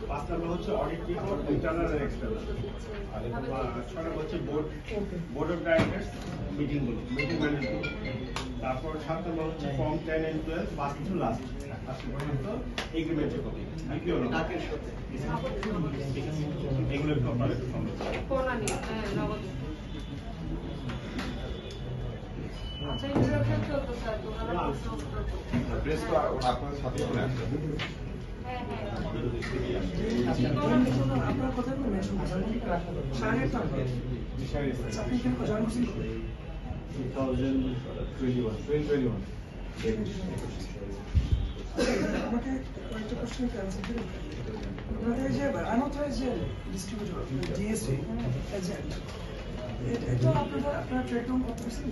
5 নম্বর হচ্ছে audit report internal আর external. আর 6 নম্বর হচ্ছে board of directors meeting management. তারপর 7 নম্বর হচ্ছে form 10 and 12 first to last পর্যন্ত এগ্রিমেন্টের কপি বিপিও ডাকের সাথে এগুলো একটু আপনাদের কোনা নিয়ে নগদ। আচ্ছা ইন্ট্রোডাকশন চলতো স্যার তোমরা প্রশ্ন উত্তর প্রেস তো আপনাদের সাথে চলে আসবে। হ্যাঁ হ্যাঁ আপনার কথা বলে মেনশন করেন শাহের নাম আপনি কেন জয়েন করছেন 2021 আমাকে কয়েকটা কোশ্চেন অ্যান্সার দিন। আপনাদের যে আনঅথরাইজড যে ডিস্ট্রিবিউটর ডিএসসি এজেন্ট এটা আপনারা ট্রেড অন করতেছেন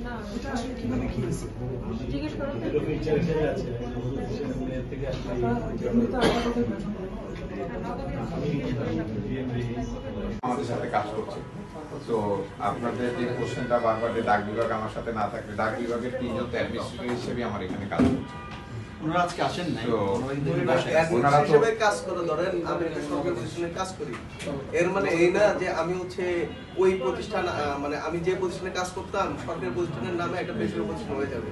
না এটা আসলে কিভাবে কি হয়েছে জিজ্ঞেস করো এমনিতে আমার কথা মেনশন করেন আমাদের সাথে কাজ করছে। তো আপনাদের যে কোশ্চেনটা বারবার যে ডাক বিভাগ আমার সাথে না থাকলে ডাক বিভাগের 3 জন অ্যাডমিনিস্ট্রেটর হিসেবে আমার এখানে কাজ করছে। ওনারা আজকে আসেন নাই, ওনারা তো হিসেবে কাজ করে ধরেন আমি একটা সরকারি প্রতিষ্ঠানে কাজ করি, এর মানে এই না যে আমি হচ্ছে ওই প্রতিষ্ঠান মানে আমি যে প্রতিষ্ঠানে কাজ করতাম সরকারি প্রতিষ্ঠানের নামে একটা বেসরকারি প্রতিষ্ঠান হয়ে যাবে।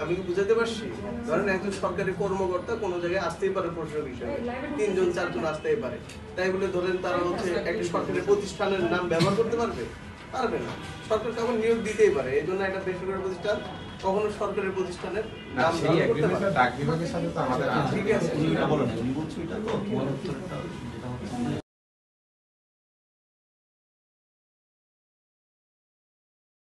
আমি কি বুঝাতে পারছি? ধরেন একজন সরকারি কর্মকর্তা কোনো জায়গায় আসতেই পারে প্রশাসক হিসেবে, 3 জন 4 জন আসতেই পারে, তাই বলে ধরেন তারা হচ্ছে একটা সরকারি প্রতিষ্ঠানের নাম ব্যবহার করতে পারবে না। সরকার তখন নিয়োগ দিতেই পারে, এই জন্য একটা বেসরকারি প্রতিষ্ঠান কখনো সরকারি প্রতিষ্ঠানের নাম সেই ব্যবহার করতে এগ্রিমেন্টটা পারে। ডাক বিভাগের সাথে তো আমাদের ঠিক আছে। বলেন উনি বলছো এটা তো